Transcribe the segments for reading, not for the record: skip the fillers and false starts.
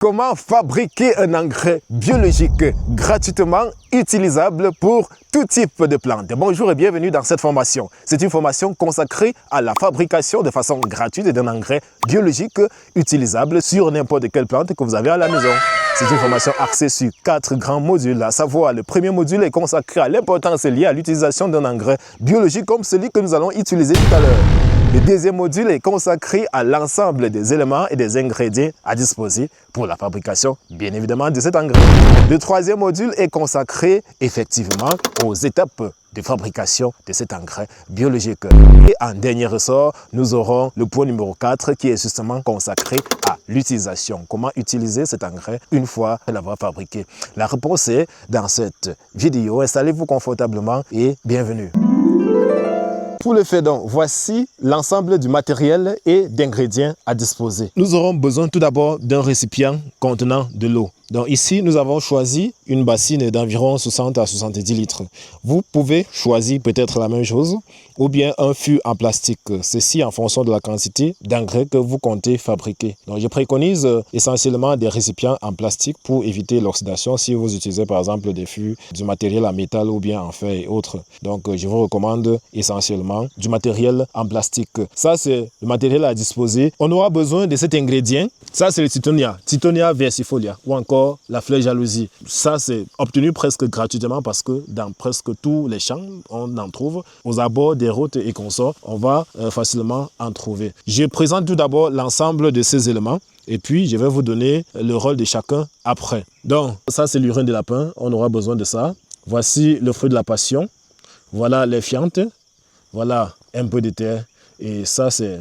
Comment fabriquer un engrais biologique gratuitement utilisable pour tout type de plantes? Bonjour et bienvenue dans cette formation. C'est une formation consacrée à la fabrication de façon gratuite d'un engrais biologique utilisable sur n'importe quelle plante que vous avez à la maison. C'est une formation axée sur 4 grands modules, à savoir le premier module est consacré à l'importance liée à l'utilisation d'un engrais biologique comme celui que nous allons utiliser tout à l'heure. Le deuxième module est consacré à l'ensemble des éléments et des ingrédients à disposer pour la fabrication, bien évidemment, de cet engrais. Le troisième module est consacré effectivement aux étapes de fabrication de cet engrais biologique. Et en dernier ressort, nous aurons le point numéro 4 qui est justement consacré à l'utilisation. Comment utiliser cet engrais une fois l'avoir fabriqué? La réponse est dans cette vidéo. Installez-vous confortablement et bienvenue. Pour le faire donc, voici l'ensemble du matériel et d'ingrédients à disposer. Nous aurons besoin tout d'abord d'un récipient contenant de l'eau. Donc ici, nous avons choisi une bassine d'environ 60 à 70 litres. Vous pouvez choisir peut-être la même chose ou bien un fût en plastique. Ceci en fonction de la quantité d'engrais que vous comptez fabriquer. Donc je préconise essentiellement des récipients en plastique pour éviter l'oxydation si vous utilisez par exemple des fûts, du matériel en métal ou bien en fer et autres. Donc je vous recommande essentiellement du matériel en plastique. Ça c'est le matériel à disposer. On aura besoin de cet ingrédient. Ça c'est le Tithonia versifolia ou encore la fleur jalousie. Ça, c'est obtenu presque gratuitement parce que dans presque tous les champs, on en trouve. Aux abords des routes et consorts, on va facilement en trouver. Je présente tout d'abord l'ensemble de ces éléments et puis je vais vous donner le rôle de chacun après. Donc, ça, c'est l'urine de lapin. On aura besoin de ça. Voici le fruit de la passion. Voilà les fientes. Voilà un peu de terre. Et ça, c'est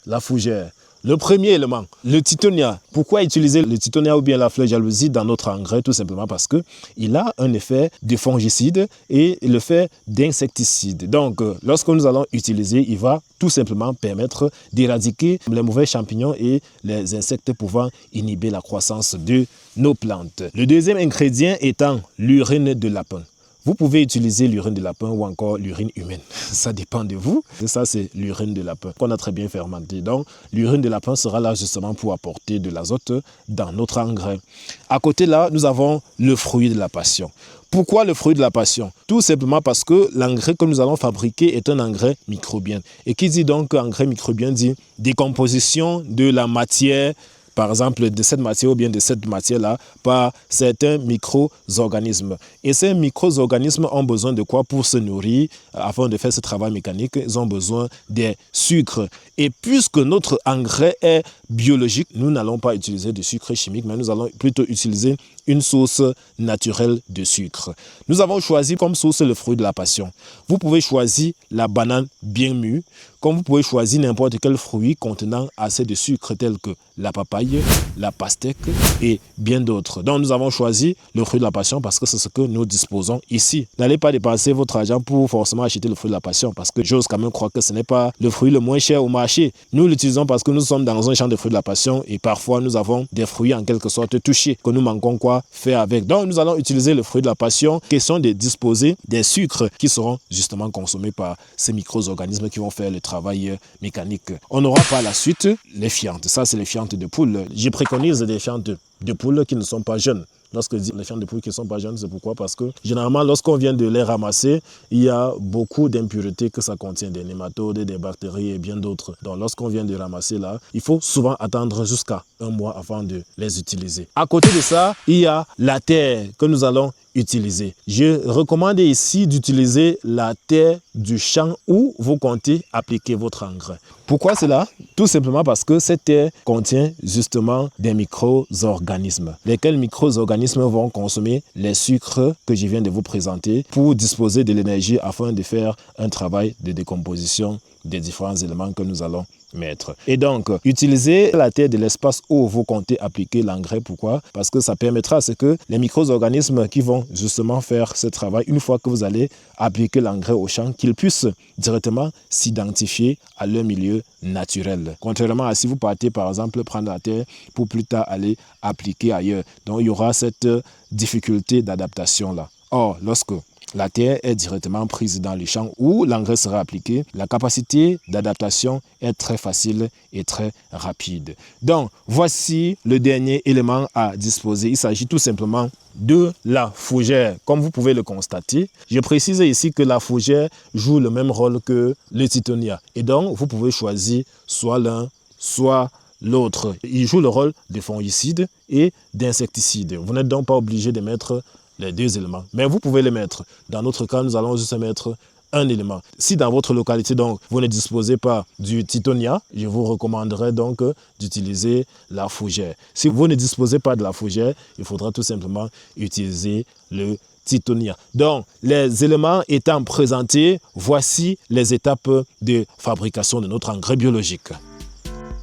la fougère. Le premier élément, le Tithonia. Pourquoi utiliser le Tithonia ou bien la fleur jalousie dans notre engrais? Tout simplement parce qu'il a un effet de fongicide et l'effet d'insecticide. Donc, lorsque nous allons utiliser, il va tout simplement permettre d'éradiquer les mauvais champignons et les insectes pouvant inhiber la croissance de nos plantes. Le deuxième ingrédient étant l'urine de lapin. Vous pouvez utiliser l'urine de lapin ou encore l'urine humaine. Ça dépend de vous. Et ça, c'est l'urine de lapin qu'on a très bien fermenté. Donc, l'urine de lapin sera là justement pour apporter de l'azote dans notre engrais. À côté là, nous avons le fruit de la passion. Pourquoi le fruit de la passion? Tout simplement parce que l'engrais que nous allons fabriquer est un engrais microbien. Et qui dit donc engrais microbien dit décomposition de la matière, par exemple, de cette matière ou bien de cette matière-là par certains micro-organismes. Et ces micro-organismes ont besoin de quoi pour se nourrir? Afin de faire ce travail mécanique, ils ont besoin des sucres. Et puisque notre engrais est biologique, nous n'allons pas utiliser de sucre chimique, mais nous allons plutôt utiliser une source naturelle de sucre. Nous avons choisi comme source le fruit de la passion. Vous pouvez choisir la banane bien mûre, comme vous pouvez choisir n'importe quel fruit contenant assez de sucre tel que la papaye, la pastèque et bien d'autres. Donc nous avons choisi le fruit de la passion parce que c'est ce que nous disposons ici. N'allez pas dépenser votre argent pour forcément acheter le fruit de la passion parce que j'ose quand même croire que ce n'est pas le fruit le moins cher au marché. Nous l'utilisons parce que nous sommes dans un champ de fruits de la passion et parfois nous avons des fruits en quelque sorte touchés que nous manquons quoi faire avec. Donc nous allons utiliser le fruit de la passion. Question de disposer des sucres qui seront justement consommés par ces micro-organismes qui vont faire le travail mécanique. On aura par la suite les fientes. Ça c'est les fientes de poule. Je préconise des fientes de poule qui ne sont pas jeunes. Lorsque je dis les fientes de poule qui ne sont pas jeunes, c'est pourquoi? Parce que généralement, lorsqu'on vient de les ramasser, il y a beaucoup d'impuretés que ça contient, des nématodes, des bactéries et bien d'autres. Donc lorsqu'on vient de ramasser là, il faut souvent attendre jusqu'à un mois avant de les utiliser. À côté de ça, il y a la terre que nous allons utiliser. Je recommande ici d'utiliser la terre du champ où vous comptez appliquer votre engrais. Pourquoi cela? Tout simplement parce que cette terre contient justement des micro-organismes. Lesquels micro-organismes vont consommer les sucres que je viens de vous présenter pour disposer de l'énergie afin de faire un travail de décomposition des différents éléments que nous allons mettre. Et donc, utilisez la terre de l'espace où vous comptez appliquer l'engrais. Pourquoi? Parce que ça permettra à ce que les micro-organismes qui vont justement faire ce travail, une fois que vous allez appliquer l'engrais au champ, qu'ils puissent directement s'identifier à leur milieu naturel. Contrairement à si vous partez par exemple prendre la terre pour plus tard aller appliquer ailleurs. Donc, il y aura cette difficulté d'adaptation là. Or, lorsque la terre est directement prise dans les champs où l'engrais sera appliqué. La capacité d'adaptation est très facile et très rapide. Donc, voici le dernier élément à disposer. Il s'agit tout simplement de la fougère. Comme vous pouvez le constater, je précise ici que la fougère joue le même rôle que le tithonia. Et donc, vous pouvez choisir soit l'un, soit l'autre. Il joue le rôle de fongicide et d'insecticide. Vous n'êtes donc pas obligé de mettre les deux éléments, mais vous pouvez les mettre. Dans notre cas, nous allons juste mettre un élément. Si dans votre localité, donc, vous ne disposez pas du tithonia, je vous recommanderais donc d'utiliser la fougère. Si vous ne disposez pas de la fougère, il faudra tout simplement utiliser le tithonia. Donc, les éléments étant présentés, voici les étapes de fabrication de notre engrais biologique.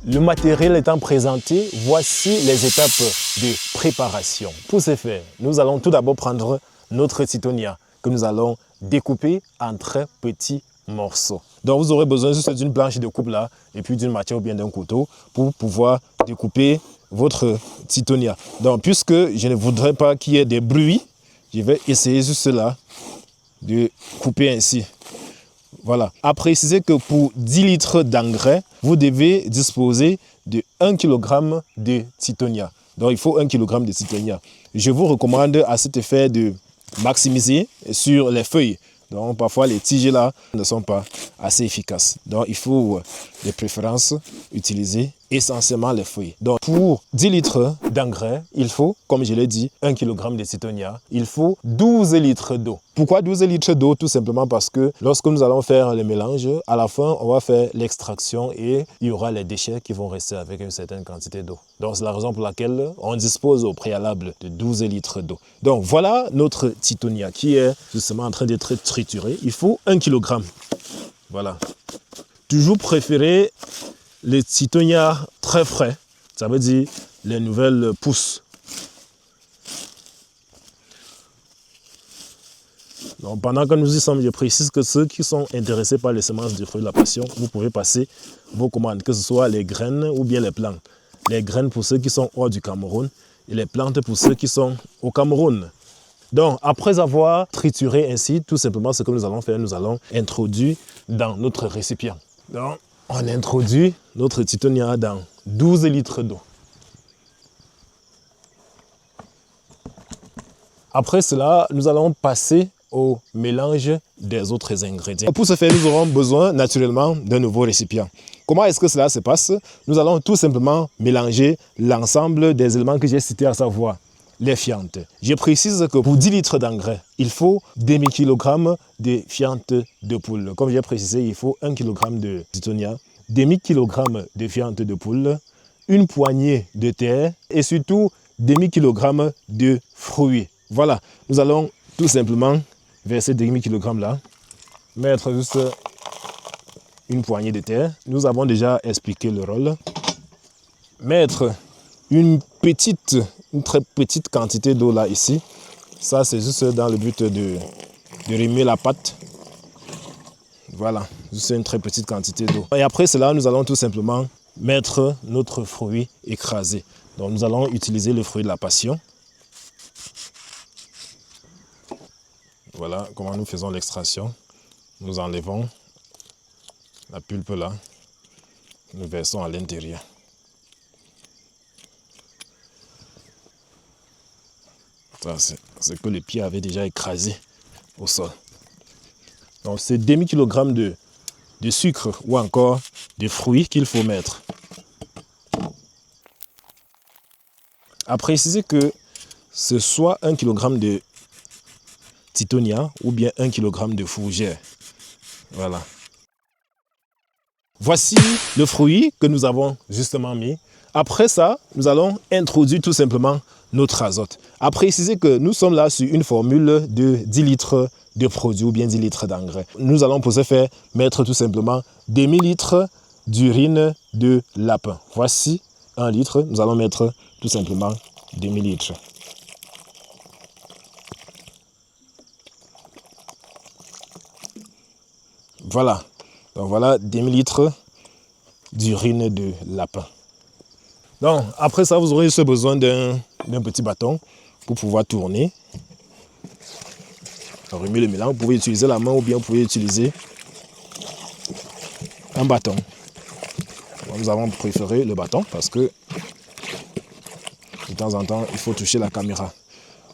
Le matériel étant présenté, voici les étapes de préparation. Pour ce faire, nous allons tout d'abord prendre notre tithonia que nous allons découper en très petits morceaux. Donc vous aurez besoin juste d'une planche de coupe là et puis d'une matière ou bien d'un couteau pour pouvoir découper votre tithonia. Donc puisque je ne voudrais pas qu'il y ait des bruits, je vais essayer juste là de couper ainsi. Voilà. À préciser que pour 10 litres d'engrais, vous devez disposer de 1 kg de tithonia. Donc, il faut 1 kg de tithonia. Je vous recommande à cet effet de maximiser sur les feuilles. Donc, parfois, les tiges là ne sont pas assez efficaces. Donc, il faut de préférence utiliser essentiellement les feuilles. Donc, pour 10 litres d'engrais, il faut, comme je l'ai dit, 1 kg de tithonia. Il faut 12 litres d'eau. Pourquoi 12 litres d'eau? Tout simplement parce que lorsque nous allons faire le mélange, à la fin, on va faire l'extraction et il y aura les déchets qui vont rester avec une certaine quantité d'eau. Donc, c'est la raison pour laquelle on dispose au préalable de 12 litres d'eau. Donc, voilà notre tithonia qui est justement en train d'être trituré. Il faut 1 kg. Voilà. Toujours préférer les tithonia très frais, ça veut dire les nouvelles pousses. Donc, pendant que nous y sommes, je précise que ceux qui sont intéressés par les semences du fruit de la passion, vous pouvez passer vos commandes, que ce soit les graines ou bien les plantes. Les graines pour ceux qui sont hors du Cameroun et les plantes pour ceux qui sont au Cameroun. Donc, après avoir trituré ainsi, tout simplement ce que nous allons faire, nous allons introduire dans notre récipient. Donc, on introduit notre tithonia dans 12 litres d'eau. Après cela, nous allons passer au mélange des autres ingrédients. Pour ce faire, nous aurons besoin naturellement d'un nouveau récipient. Comment est-ce que cela se passe? Nous allons tout simplement mélanger l'ensemble des éléments que j'ai cités, à savoir les fientes. Je précise que pour 10 litres d'engrais, il faut demi-kilogramme de fientes de poule. Comme j'ai précisé, il faut 1 kg de tithonia, demi-kilogramme de fientes de poule, une poignée de terre et surtout demi-kilogramme de fruits. Voilà, nous allons tout simplement verser demi-kilogramme là, mettre juste une poignée de terre. Nous avons déjà expliqué le rôle. Mettre une très petite quantité d'eau là ici. Ça c'est juste dans le but de remuer la pâte. Voilà, juste une très petite quantité d'eau. Et après cela, nous allons tout simplement mettre notre fruit écrasé. Donc nous allons utiliser le fruit de la passion. Voilà comment nous faisons l'extraction. Nous enlevons la pulpe là. Nous versons à l'intérieur. C'est que le pied avait déjà écrasé au sol. Donc c'est demi-kilogramme de sucre ou encore de fruits qu'il faut mettre. À préciser que ce soit 1 kg de tithonia ou bien 1 kg de fougère. Voilà. Voici le fruit que nous avons justement mis. Après ça, nous allons introduire tout simplement notre azote. À préciser que nous sommes là sur une formule de 10 litres de produit ou bien 10 litres d'engrais. Nous allons pour ce faire mettre tout simplement demi-litre d'urine de lapin. Voici 1 litre. Nous allons mettre tout simplement demi-litre. Voilà. Donc voilà demi-litre d'urine de lapin. Donc après ça, vous aurez juste besoin d'un petit bâton pour pouvoir tourner. remuer le mélange. Vous pouvez utiliser la main ou bien vous pouvez utiliser un bâton. Nous avons préféré le bâton parce que de temps en temps, il faut toucher la caméra.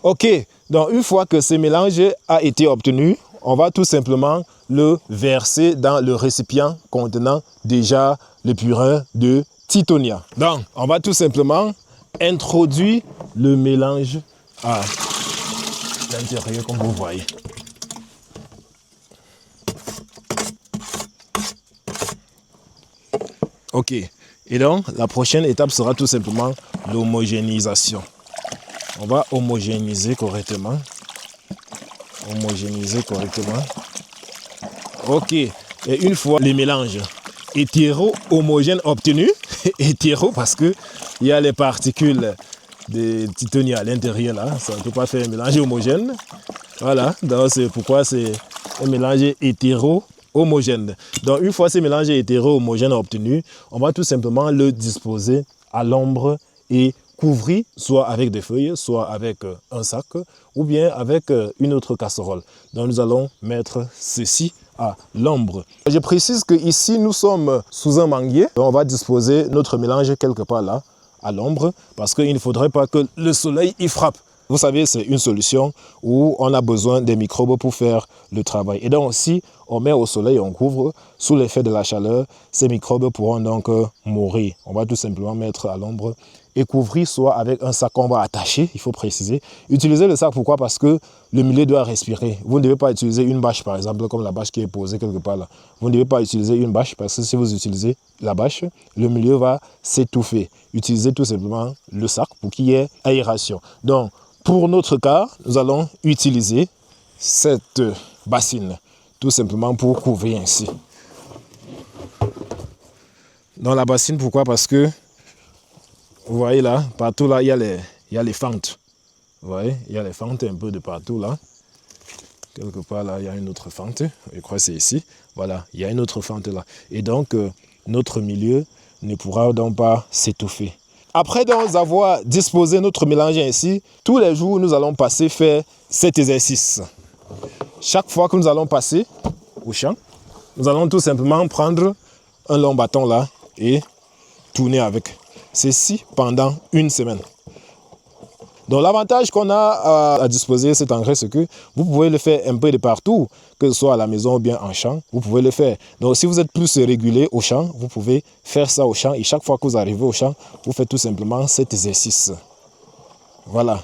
Ok, donc une fois que ce mélange a été obtenu, on va tout simplement le verser dans le récipient contenant déjà le purin de Titonia. Donc, on va tout simplement introduire le mélange à l'intérieur comme vous voyez. Ok, et donc la prochaine étape sera tout simplement l'homogénéisation. On va homogénéiser correctement. Ok, et une fois les mélanges hétéro-homogènes obtenus, hétéro parce que il y a les particules de Titonia à l'intérieur là, ça ne peut pas faire un mélange homogène. Voilà, donc c'est pourquoi c'est un mélange hétéro-homogène. Donc une fois ces mélanges hétéro-homogènes obtenus, on va tout simplement le disposer à l'ombre et couvrir soit avec des feuilles, soit avec un sac ou bien avec une autre casserole. Donc nous allons mettre ceci à l'ombre. Je précise que ici nous sommes sous un manguier. Donc on va disposer notre mélange quelque part là à l'ombre parce qu'il ne faudrait pas que le soleil y frappe. Vous savez, c'est une solution où on a besoin des microbes pour faire le travail. Et donc si on met au soleil, on couvre, sous l'effet de la chaleur, ces microbes pourront donc mourir. On va tout simplement mettre à l'ombre et couvrir soit avec un sac qu'on va attacher, il faut préciser. Utilisez le sac, pourquoi? Parce que le milieu doit respirer. Vous ne devez pas utiliser une bâche, par exemple, comme la bâche qui est posée quelque part là. Vous ne devez pas utiliser une bâche parce que si vous utilisez la bâche, le milieu va s'étouffer. Utilisez tout simplement le sac pour qu'il y ait aération. Donc, pour notre cas, nous allons utiliser cette bassine, tout simplement pour couvrir ainsi. Dans la bassine, pourquoi? Parce que vous voyez là, partout là, il y a les fentes. Vous voyez, il y a les fentes un peu de partout là. Quelque part là, il y a une autre fente. Je crois que c'est ici. Voilà, il y a une autre fente là. Et donc, notre milieu ne pourra donc pas s'étouffer. Après donc avoir disposé notre mélange ainsi, tous les jours, nous allons passer faire cet exercice. Chaque fois que nous allons passer au champ, nous allons tout simplement prendre un long bâton là et tourner avec. Ceci pendant une semaine. Donc l'avantage qu'on a à disposer cet engrais, c'est que vous pouvez le faire un peu de partout, que ce soit à la maison ou bien en champ, vous pouvez le faire. Donc si vous êtes plus régulier au champ, vous pouvez faire ça au champ et chaque fois que vous arrivez au champ, vous faites tout simplement cet exercice. Voilà.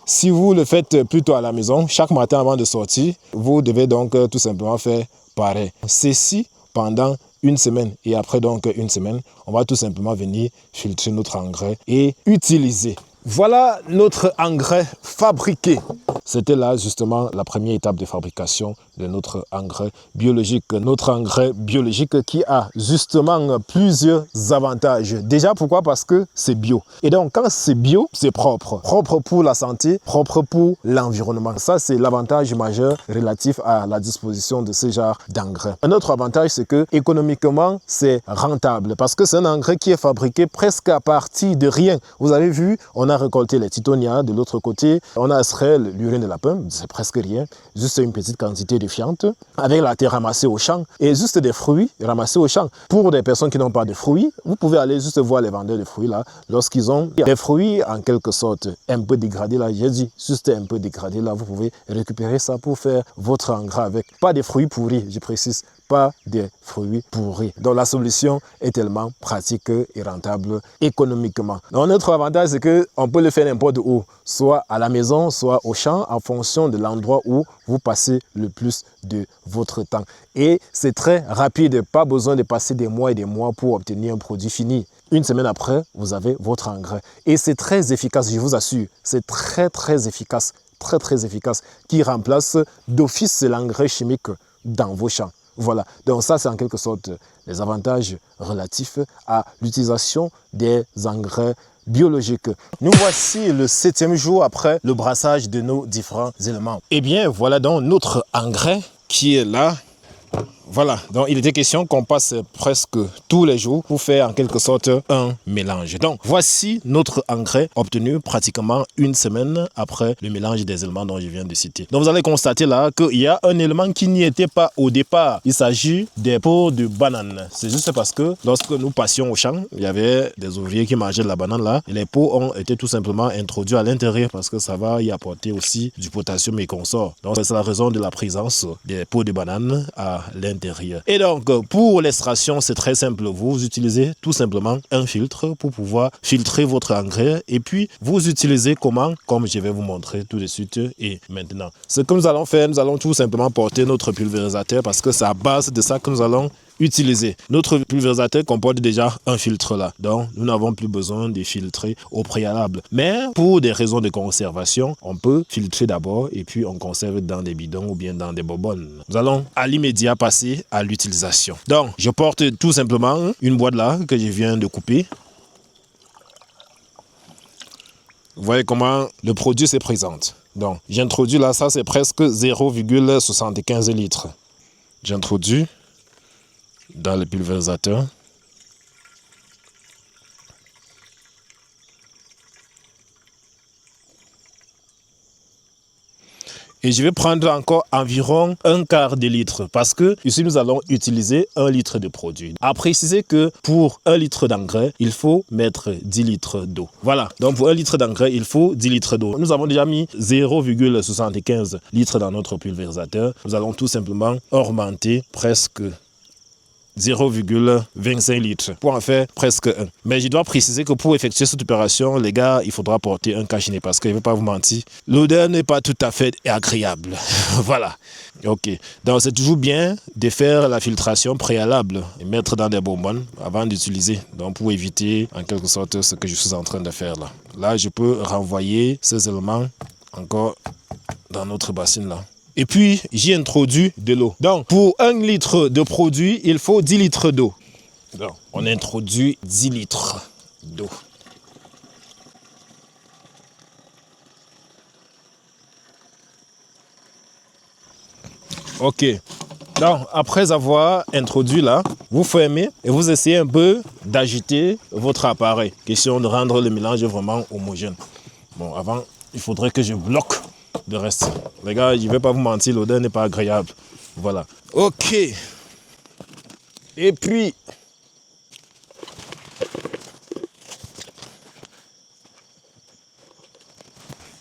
Si vous le faites plutôt à la maison, chaque matin avant de sortir, vous devez donc tout simplement faire pareil. Ceci pendant une semaine et après donc une semaine, on va tout simplement venir filtrer notre engrais et utiliser. Voilà notre engrais fabriqué. C'était là justement la première étape de fabrication de notre engrais biologique. Notre engrais biologique qui a justement plusieurs avantages. Déjà, pourquoi? Parce que c'est bio. Et donc, quand c'est bio, c'est propre. Propre pour la santé, propre pour l'environnement. Ça, c'est l'avantage majeur relatif à la disposition de ce genre d'engrais. Un autre avantage, c'est que économiquement, c'est rentable. Parce que c'est un engrais qui est fabriqué presque à partir de rien. Vous avez vu, on a récolté les Titonia de l'autre côté. On a extrait l'urine de lapin, c'est presque rien. Juste une petite quantité de fiente. Avec la terre ramassée au champ et juste des fruits ramassés au champ. Pour des personnes qui n'ont pas de fruits, vous pouvez aller juste voir les vendeurs de fruits là. Lorsqu'ils ont des fruits en quelque sorte un peu dégradés là, j'ai dit juste un peu dégradés là, vous pouvez récupérer ça pour faire votre engrais avec. Pas des fruits pourris, je précise. Pas des fruits pourris. Donc la solution est tellement pratique et rentable économiquement. Donc notre avantage, c'est qu'on peut le faire n'importe où, soit à la maison, soit au champ, en fonction de l'endroit où vous passez le plus de votre temps. Et c'est très rapide, pas besoin de passer des mois et des mois pour obtenir un produit fini. Une semaine après, vous avez votre engrais. Et c'est très efficace, je vous assure. C'est très efficace, très efficace, qui remplace d'office l'engrais chimique dans vos champs. Voilà, donc ça c'est en quelque sorte les avantages relatifs à l'utilisation des engrais biologiques. Nous voici le 7e jour après le brassage de nos différents éléments. Eh bien, voilà donc notre engrais qui est là. Voilà, donc il était question qu'on passe presque tous les jours pour faire en quelque sorte un mélange. Donc voici notre engrais obtenu pratiquement une semaine après le mélange des éléments dont je viens de citer. Donc vous allez constater là qu'il y a un élément qui n'y était pas au départ. Il s'agit des peaux de banane. C'est juste parce que lorsque nous passions au champ, il y avait des ouvriers qui mangeaient de la banane là et les peaux ont été tout simplement introduits à l'intérieur parce que ça va y apporter aussi du potassium et consorts. Donc c'est la raison de la présence des peaux de banane à l'intérieur. Et donc pour l'extraction, c'est très simple. Vous utilisez tout simplement un filtre pour pouvoir filtrer votre engrais et puis vous utilisez comment? Comme je vais vous montrer tout de suite et maintenant. Ce que nous allons faire, nous allons tout simplement porter notre pulvérisateur parce que c'est à base de ça que nous allons utiliser. Notre pulvérisateur comporte déjà un filtre là, donc nous n'avons plus besoin de filtrer au préalable. Mais pour des raisons de conservation, on peut filtrer d'abord et puis on conserve dans des bidons ou bien dans des bonbonnes. Nous allons à l'immédiat passer à l'utilisation. Donc, je porte tout simplement une boîte là que je viens de couper. Vous voyez comment le produit se présente. Donc, j'introduis là, ça c'est presque 0,75 litres. J'introduis dans le pulvérisateur. Et je vais prendre encore environ un quart de litre parce que ici nous allons utiliser 1 litre de produit. À préciser que pour 1 litre d'engrais, il faut mettre 10 litres d'eau. Voilà, donc pour 1 litre d'engrais, il faut 10 litres d'eau. Nous avons déjà mis 0,75 litres dans notre pulvérisateur. Nous allons tout simplement augmenter presque 0,25 litres pour en faire presque 1. Mais je dois préciser que pour effectuer cette opération, les gars, il faudra porter un cache-nez parce que je ne vais pas vous mentir, l'odeur n'est pas tout à fait agréable. Voilà. Ok. Donc c'est toujours bien de faire la filtration préalable et mettre dans des bonbonnes avant d'utiliser. Donc pour éviter en quelque sorte ce que je suis en train de faire là. Là, je peux renvoyer ces éléments encore dans notre bassine là. Et puis, j'y introduis de l'eau. Donc, pour 1 litre de produit, il faut 10 litres d'eau. Donc, on introduit 10 litres d'eau. Ok. Donc, après avoir introduit là, vous fermez et vous essayez un peu d'agiter votre appareil. Question de rendre le mélange vraiment homogène. Bon, avant, il faudrait que je bloque le reste. Les gars, je ne vais pas vous mentir, l'odeur n'est pas agréable. Voilà. Ok. Et puis,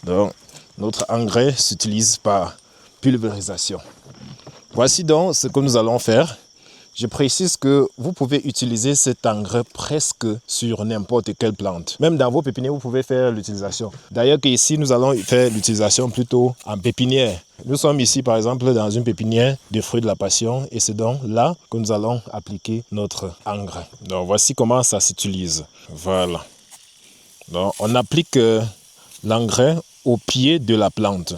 donc, notre engrais s'utilise par pulvérisation. Voici donc ce que nous allons faire. Je précise que vous pouvez utiliser cet engrais presque sur n'importe quelle plante. Même dans vos pépinières, vous pouvez faire l'utilisation. D'ailleurs, ici, nous allons faire l'utilisation plutôt en pépinière. Nous sommes ici, par exemple, dans une pépinière de fruits de la passion et c'est donc là que nous allons appliquer notre engrais. Donc, voici comment ça s'utilise. Voilà. Donc, on applique l'engrais au pied de la plante.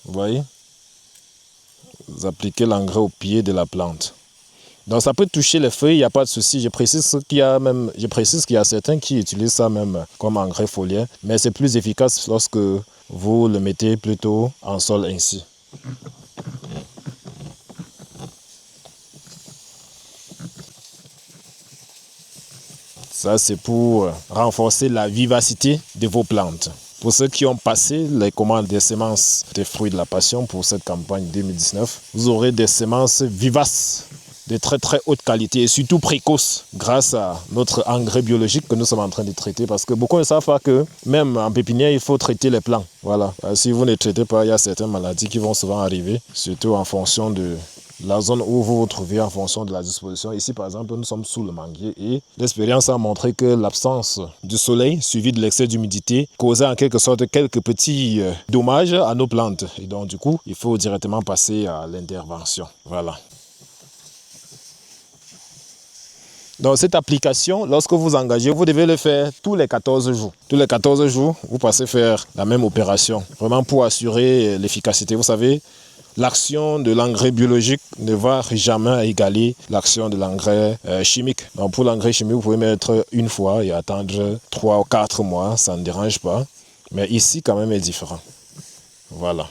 Vous voyez? Vous appliquez l'engrais au pied de la plante. Donc ça peut toucher les feuilles, il n'y a pas de souci. Je précise qu'il y a certains qui utilisent ça même comme engrais foliaire, mais c'est plus efficace lorsque vous le mettez plutôt en sol ainsi. Ça c'est pour renforcer la vivacité de vos plantes. Pour ceux qui ont passé les commandes des semences des fruits de la passion pour cette campagne 2019, vous aurez des semences vivaces, de très très haute qualité et surtout précoces grâce à notre engrais biologique que nous sommes en train de traiter parce que beaucoup ne savent pas que même en pépinière, il faut traiter les plants. Voilà. Si vous ne traitez pas, il y a certaines maladies qui vont souvent arriver, surtout en fonction de la zone où vous vous trouvez en fonction de la disposition. Ici, par exemple, nous sommes sous le manguier et l'expérience a montré que l'absence du soleil suivi de l'excès d'humidité causait en quelque sorte quelques petits dommages à nos plantes. Et donc, du coup, il faut directement passer à l'intervention. Voilà. Donc, cette application, lorsque vous engagez, vous devez le faire tous les 14 jours. Tous les 14 jours, vous passez faire la même opération. Vraiment pour assurer l'efficacité. Vous savez, l'action de l'engrais biologique ne va jamais égaler l'action de l'engrais chimique. Donc pour l'engrais chimique, vous pouvez mettre une fois et attendre 3 ou 4 mois, ça ne dérange pas. Mais ici, quand même, est différent. Voilà.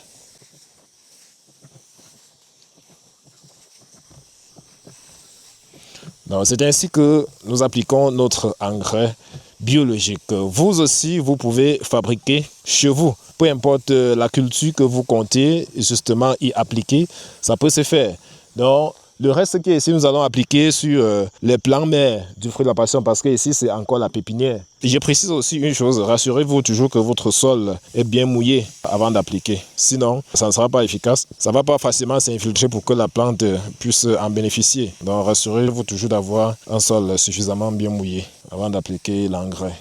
Donc, c'est ainsi que nous appliquons notre engrais biologique. Vous aussi, vous pouvez fabriquer chez vous. Peu importe la culture que vous comptez justement y appliquer, ça peut se faire. Donc, le reste qui est ici, nous allons appliquer sur les plants mères du fruit de la passion parce que ici, c'est encore la pépinière. Et je précise aussi une chose, rassurez-vous toujours que votre sol est bien mouillé avant d'appliquer. Sinon, ça ne sera pas efficace. Ça ne va pas facilement s'infiltrer pour que la plante puisse en bénéficier. Donc, rassurez-vous toujours d'avoir un sol suffisamment bien mouillé avant d'appliquer l'engrais.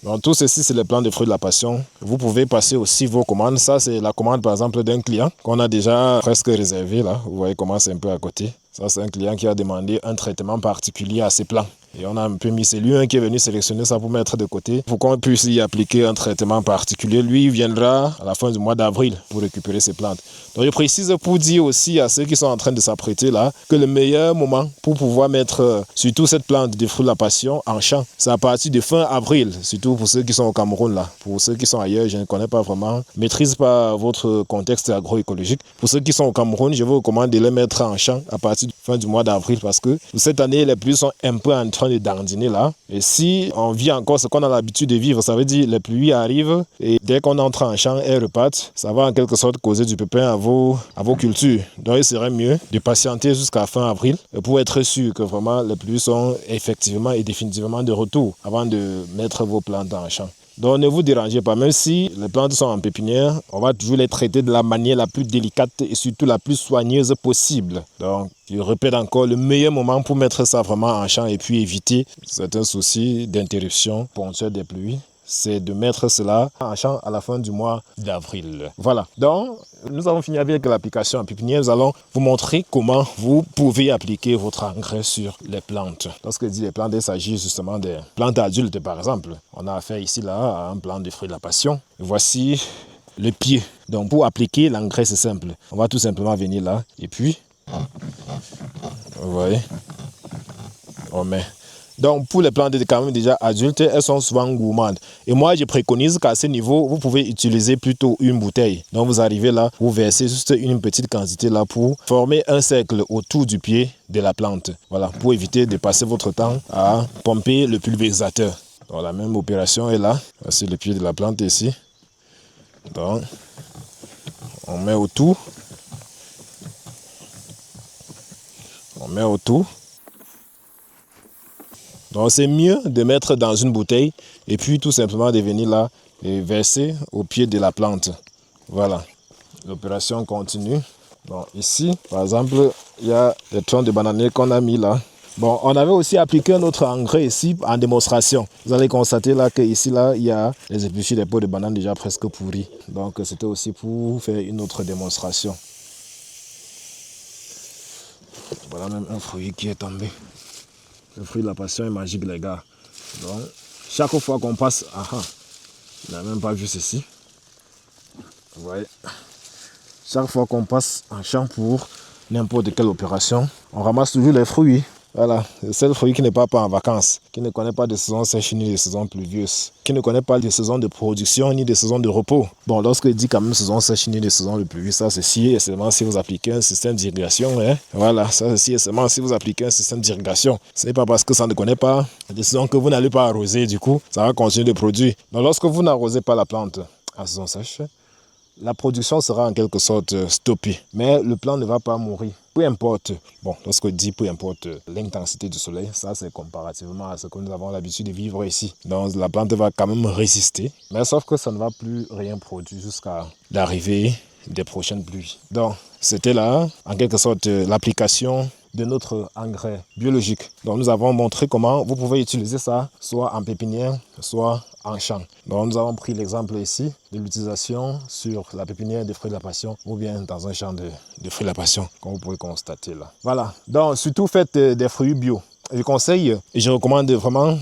Donc, tout ceci, c'est les plants de fruits de la passion. Vous pouvez passer aussi vos commandes. Ça, c'est la commande, par exemple, d'un client qu'on a déjà presque réservé. Là. Vous voyez comment c'est un peu à côté. Ça, c'est un client qui a demandé un traitement particulier à ses plants. Et on a un peu mis, c'est lui qui est venu sélectionner ça pour mettre de côté, pour qu'on puisse y appliquer un traitement particulier. Lui, il viendra à la fin du mois d'avril pour récupérer ses plantes. Donc, je précise pour dire aussi à ceux qui sont en train de s'apprêter là, que le meilleur moment pour pouvoir mettre surtout cette plante de fruits de la passion en champ, c'est à partir de fin avril, surtout pour ceux qui sont au Cameroun là. Pour ceux qui sont ailleurs, je ne connais pas vraiment, maîtrise pas votre contexte agroécologique. Pour ceux qui sont au Cameroun, je vous recommande de les mettre en champ à partir de fin du mois d'avril parce que cette année, les pluies sont un peu en train de dandiner là. Et si on vit encore ce qu'on a l'habitude de vivre, ça veut dire les pluies arrivent et dès qu'on entre en champ, elles repartent. Ça va en quelque sorte causer du pépin à vos cultures. Donc il serait mieux de patienter jusqu'à fin avril pour être sûr que vraiment les pluies sont effectivement et définitivement de retour avant de mettre vos plantes en champ. Donc ne vous dérangez pas, même si les plantes sont en pépinière, on va toujours les traiter de la manière la plus délicate et surtout la plus soigneuse possible. Donc je répète encore, le meilleur moment pour mettre ça vraiment en champ et puis éviter certains soucis d'interruption ponctuelle des pluies, c'est de mettre cela en champ à la fin du mois d'avril. Voilà, donc nous avons fini avec l'application en pépinière. Nous allons vous montrer comment vous pouvez appliquer votre engrais sur les plantes. Lorsque je dis les plantes, il s'agit justement des plantes adultes par exemple. On a affaire ici là à un plant de fruits de la passion. Voici le pied. Donc pour appliquer l'engrais, c'est simple. On va tout simplement venir là et puis, vous voyez, on met. Donc, pour les plantes quand même déjà adultes, elles sont souvent gourmandes. Et moi, je préconise qu'à ce niveau, vous pouvez utiliser plutôt une bouteille. Donc, vous arrivez là, vous versez juste une petite quantité là pour former un cercle autour du pied de la plante. Voilà, pour éviter de passer votre temps à pomper le pulvérisateur. Donc, la même opération est là. Voici le pied de la plante ici. Donc, on met autour. On met autour. Donc c'est mieux de mettre dans une bouteille et puis tout simplement de venir là et verser au pied de la plante. Voilà, l'opération continue. Donc ici, par exemple, il y a des troncs de bananier qu'on a mis là. Bon, on avait aussi appliqué un autre engrais ici en démonstration. Vous allez constater là qu'ici, là, il y a les épluchures des peaux de banane déjà presque pourries. Donc c'était aussi pour faire une autre démonstration. Voilà même un fruit qui est tombé. Le fruit de la passion est magique, les gars. Donc, chaque fois qu'on passe... il n'a même pas vu ceci. Vous voyez. Chaque fois qu'on passe en champ pour n'importe quelle opération, on ramasse toujours les fruits. Voilà, c'est le fruit qui n'est pas en vacances, qui ne connaît pas de saison sèche ni de saison pluvieuse, qui ne connaît pas de saison de production ni de saison de repos. Bon, lorsque je dis quand même saison sèche ni de saison de pluie, ça c'est si et seulement si vous appliquez un système d'irrigation. Hein? Voilà, ça c'est si et seulement si vous appliquez un système d'irrigation. Ce n'est pas parce que ça ne connaît pas de saison que vous n'allez pas arroser, du coup, ça va continuer de produire. Donc lorsque vous n'arrosez pas la plante en saison sèche, la production sera en quelque sorte stoppée, mais le plant ne va pas mourir. Peu importe, bon, lorsque je dis peu importe l'intensité du soleil, ça c'est comparativement à ce que nous avons l'habitude de vivre ici. Donc la plante va quand même résister, mais sauf que ça ne va plus rien produire jusqu'à l'arrivée des prochaines pluies. Donc c'était là, en quelque sorte, l'application de notre engrais biologique. Donc nous avons montré comment vous pouvez utiliser ça soit en pépinière, soit en champ. Donc nous avons pris l'exemple ici de l'utilisation sur la pépinière des fruits de la passion ou bien dans un champ de fruits de la passion, comme vous pouvez constater là. Voilà, donc surtout faites des fruits bio. Je conseille et je recommande vraiment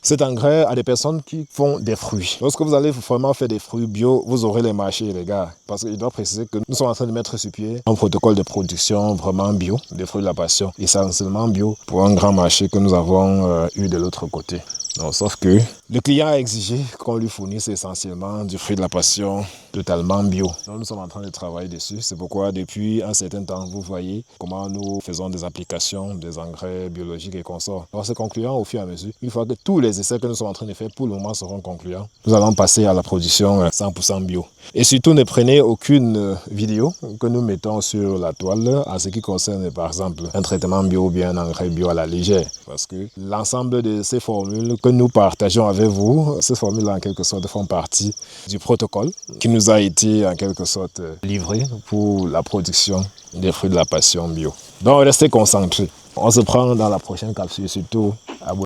cet engrais à des personnes qui font des fruits. Lorsque vous allez vraiment faire des fruits bio, vous aurez les marchés, les gars. Parce que je dois préciser que nous sommes en train de mettre sur pied un protocole de production vraiment bio, des fruits de la passion, essentiellement bio, pour un grand marché que nous avons eu de l'autre côté. Donc, sauf que le client a exigé qu'on lui fournisse essentiellement du fruit de la passion totalement bio. Donc, nous sommes en train de travailler dessus. C'est pourquoi depuis un certain temps, vous voyez comment nous faisons des applications, des engrais biologiques et consorts. Alors c'est concluant au fur et à mesure. Une fois que tous les essais que nous sommes en train de faire pour le moment seront concluants, nous allons passer à la production 100% bio. Et surtout, ne prenez aucune vidéo que nous mettons sur la toile en ce qui concerne par exemple un traitement bio ou bien un engrais bio à la légère. Parce que l'ensemble de ces formules que nous partageons avec vous, ces formules en quelque sorte font partie du protocole qui nous a été en quelque sorte livré pour la production des fruits de la passion bio. Donc restez concentrés. On se prend dans la prochaine capsule, surtout abonnez-vous.